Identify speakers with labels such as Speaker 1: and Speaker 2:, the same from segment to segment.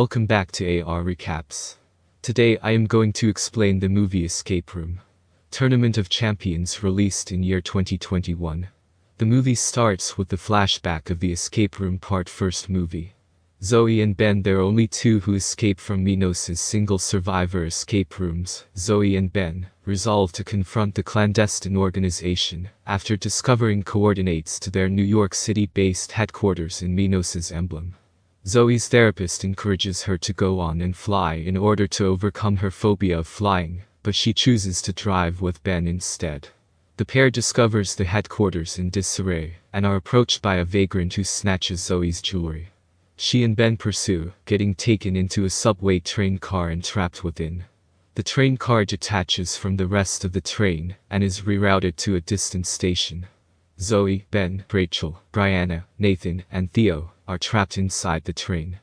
Speaker 1: welcome back to AR Recaps. Today I am going to explain the movie Escape Room. Tournament of Champions released in year 2021. The movie starts with the flashback of the Escape Room Part First movie. Zoe and Ben, they're only two who escape from Minos' single survivor escape rooms. Zoe and Ben resolve to confront the clandestine organization after discovering coordinates to their New York City-based headquarters in Minos' emblem. Zoe's therapist encourages her to go on and fly in order to overcome her phobia of flying, but she chooses to drive with Ben instead. The pair discovers the headquarters in disarray and are approached by a vagrant who snatches Zoe's jewelry. She and Ben pursue, getting taken into a subway train car and trapped within. The train car detaches from the rest of the train and is rerouted to a distant station. Zoe, Ben, Rachel, Brianna, Nathan, and Theo are trapped inside the train.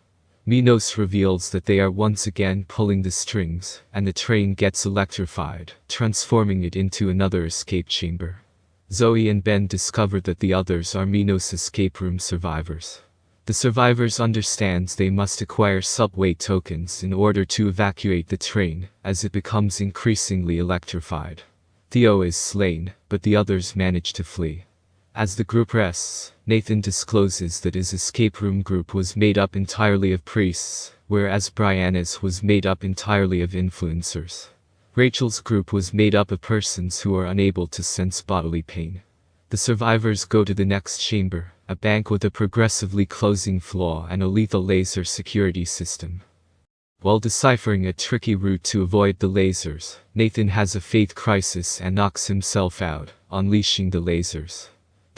Speaker 1: Minos reveals that they are once again pulling the strings, and the train gets electrified, transforming it into another escape chamber. Zoe and Ben discover that the others are Minos' escape room survivors. The survivors understand they must acquire subway tokens in order to evacuate the train, as it becomes increasingly electrified. Theo is slain, but the others manage to flee. As the group rests, Nathan discloses that his escape room group was made up entirely of priests, whereas Brianna's was made up entirely of influencers. Rachel's group was made up of persons who are unable to sense bodily pain. The survivors go to the next chamber, a bank with a progressively closing flaw and a lethal laser security system. While deciphering a tricky route to avoid the lasers, Nathan has a faith crisis and knocks himself out, unleashing the lasers.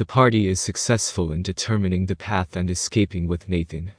Speaker 1: The party is successful in determining the path and escaping with Nathan.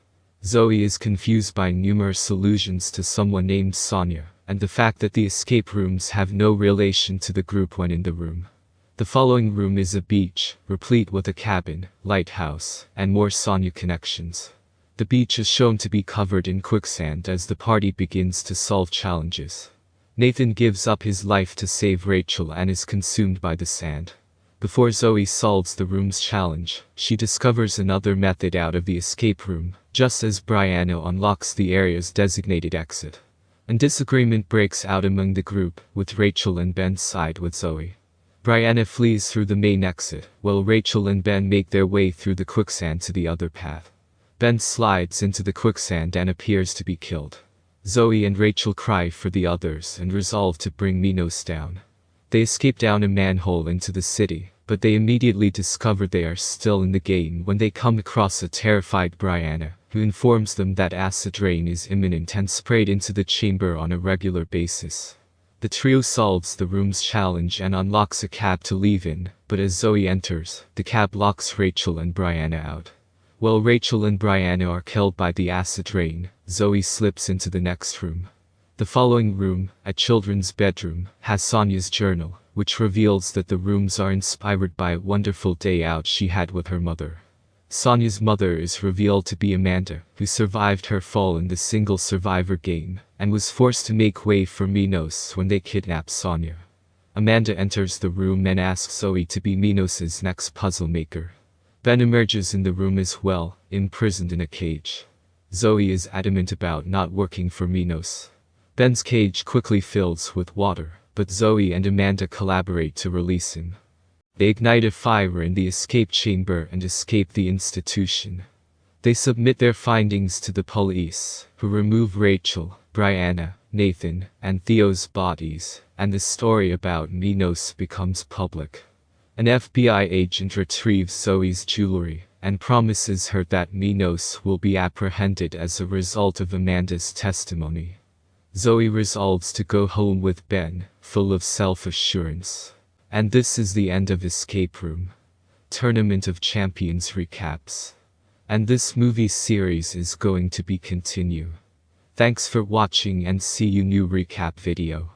Speaker 1: Zoe is confused by numerous allusions to someone named Sonia, and the fact that the escape rooms have no relation to the group when in the room. The following room is a beach, replete with a cabin, lighthouse, and more Sonia connections. The beach is shown to be covered in quicksand as the party begins to solve challenges. Nathan gives up his life to save Rachel and is consumed by the sand. Before Zoe solves the room's challenge, she discovers another method out of the escape room, just as Brianna unlocks the area's designated exit. A disagreement breaks out among the group, with Rachel and Ben side with Zoe. Brianna flees through the main exit, while Rachel and Ben make their way through the quicksand to the other path. Ben slides into the quicksand and appears to be killed. Zoe and Rachel cry for the others and resolve to bring Minos down. They escape down a manhole into the city, but they immediately discover they are still in the game when they come across a terrified Brianna, who informs them that acid rain is imminent and sprayed into the chamber on a regular basis. The trio solves the room's challenge and unlocks a cab to leave in, but as Zoe enters, the cab locks Rachel and Brianna out. While Rachel and Brianna are killed by the acid rain, Zoe slips into the next room. The following room, a children's bedroom, has Sonia's journal, which reveals that the rooms are inspired by a wonderful day out she had with her mother. Sonia's mother is revealed to be Amanda, who survived her fall in the single survivor game, and was forced to make way for Minos when they kidnapped Sonia. Amanda enters the room and asks Zoe to be Minos' next puzzle maker. Ben emerges in the room as well, imprisoned in a cage. Zoe is adamant about not working for Minos. Ben's cage quickly fills with water, but Zoe and Amanda collaborate to release him. They ignite a fire in the escape chamber and escape the institution. They submit their findings to the police, who remove Rachel, Brianna, Nathan, and Theo's bodies, and the story about Minos becomes public. An FBI agent retrieves Zoe's jewelry and promises her that Minos will be apprehended as a result of Amanda's testimony. Zoe resolves to go home with Ben, full of self-assurance. And this is the end of Escape Room. Tournament of Champions recaps. And this movie series is going to be continue. Thanks for watching and see you new recap video.